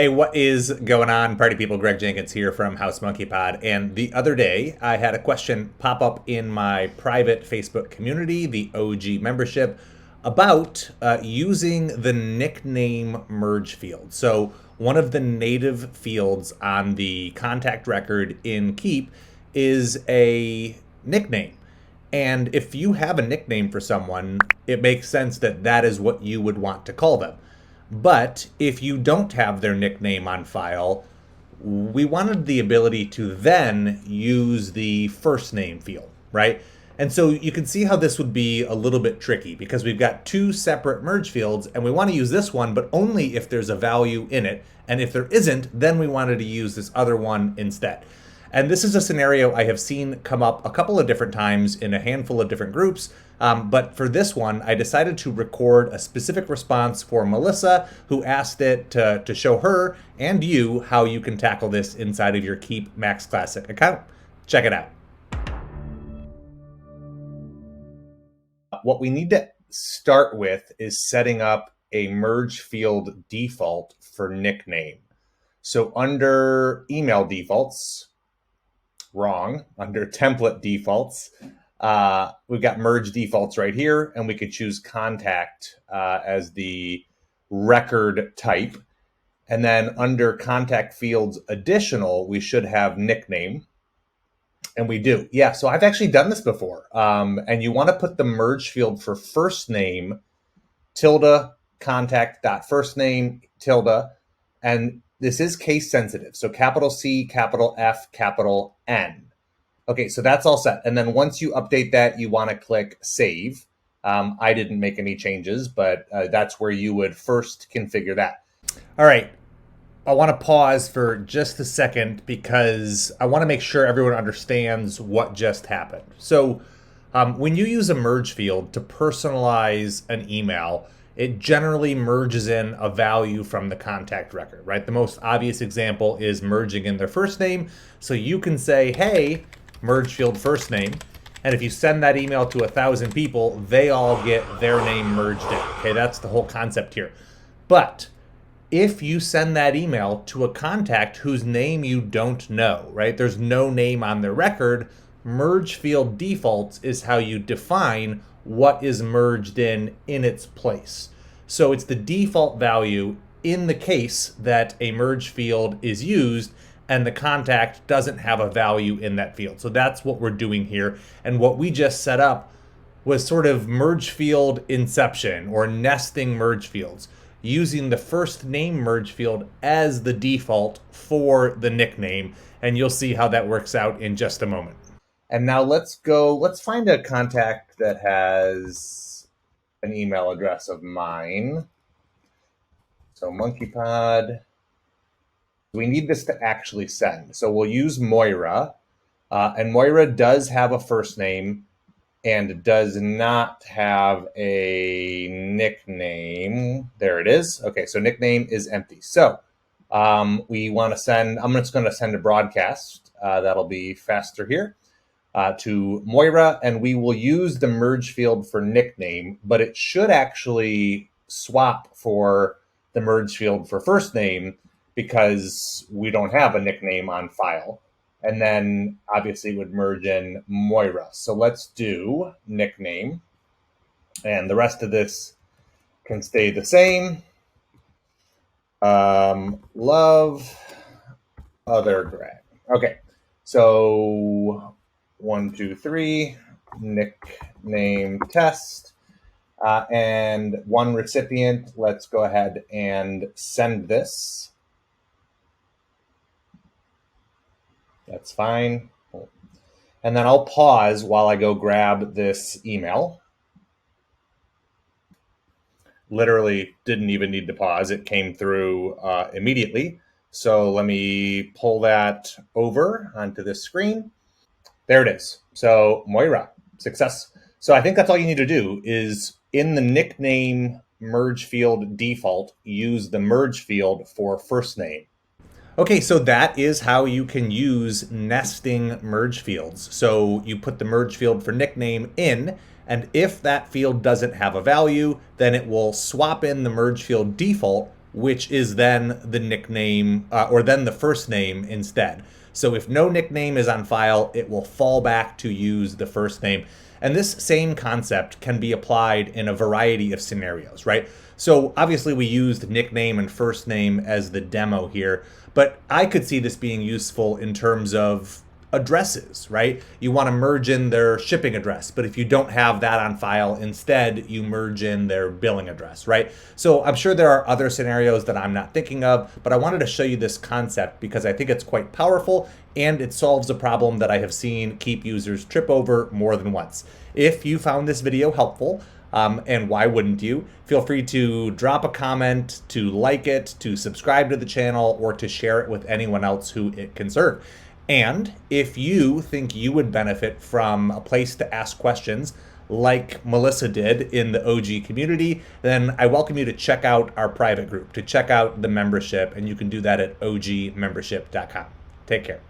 Hey, what is going on, party people? Greg Jenkins here from House Monkey Pod. And the other day, I had a question pop up in my private Facebook community, the OG membership, about using the nickname merge field. So, one of the native fields on the contact record in Keap is a nickname. And if you have a nickname for someone, it makes sense that that is what you would want to call them. But if you don't have their nickname on file, we wanted the ability to then use the first name field, right? And so you can see how this would be a little bit tricky because we've got two separate merge fields and we want to use this one, but only if there's a value in it. And if there isn't, then we wanted to use this other one instead. And this is a scenario I have seen come up a couple of different times in a handful of different groups. But for this one, I decided to record a specific response for Melissa, who asked it to show her and you how you can tackle this inside of your Keap Max Classic account. Check it out. What we need to start with is setting up a merge field default for nickname. So under email defaults, under template defaults, we've got merge defaults right here, and we could choose contact as the record type. And then under contact fields additional, we should have nickname. And we do. Yeah, so I've actually done this before. And you want to put the merge field for first name, tilde, contact dot first name, tilde, and this is case sensitive. So capital C, capital F, capital N. Okay, so that's all set. And then once you update that, you want to click save. I didn't make any changes, but that's where you would first configure that. All right, I want to pause for just a second because I want to make sure everyone understands what just happened. So when you use a merge field to personalize an email, it generally merges in a value from the contact record, right? The most obvious example is merging in their first name. So you can say, hey, merge field first name. And if you send that email to 1,000 people, they all get their name merged in. Okay, that's the whole concept here. But if you send that email to a contact whose name you don't know, right? There's no name on their record. Merge field defaults is how you define what is merged in its place. So it's the default value in the case that a merge field is used and the contact doesn't have a value in that field. So that's what we're doing here. And what we just set up was sort of merge field inception or nesting merge fields, using the first name merge field as the default for the nickname. And you'll see how that works out in just a moment. And now let's find a contact that has an email address of mine. So MonkeyPod. We need this to actually send. So we'll use Moira. And Moira does have a first name and does not have a nickname. There it is. Okay, so nickname is empty. So we want to send, I'm just going to send a broadcast. That'll be faster here. To Moira, and we will use the merge field for nickname, but it should actually swap for the merge field for first name because we don't have a nickname on file. And then obviously it would merge in Moira. So let's do nickname, and the rest of this can stay the same. Love other Greg. Okay, so 1, 2, 3, nickname test, and one recipient. Let's go ahead and send this. That's fine. And then I'll pause while I go grab this email. Literally didn't even need to pause. It came through immediately. So let me pull that over onto this screen. There it is. So Moira, success. So I think that's all you need to do is in the nickname merge field default, use the merge field for first name. Okay, so that is how you can use nesting merge fields. So you put the merge field for nickname in, and if that field doesn't have a value, then it will swap in the merge field default which is then the nickname or then the first name instead. So if no nickname is on file, it will fall back to use the first name. And this same concept can be applied in a variety of scenarios, right? So obviously we used nickname and first name as the demo here, but I could see this being useful in terms of addresses, right? You want to merge in their shipping address, but if you don't have that on file, instead you merge in their billing address, right? So I'm sure there are other scenarios that I'm not thinking of, but I wanted to show you this concept because I think it's quite powerful and it solves a problem that I have seen Keap users trip over more than once. If you found this video helpful, and why wouldn't you? Feel free to drop a comment, to like it, to subscribe to the channel, or to share it with anyone else who it can serve. And if you think you would benefit from a place to ask questions like Melissa did in the OG community, then I welcome you to check out our private group, to check out the membership, and you can do that at ogmembership.com. Take care.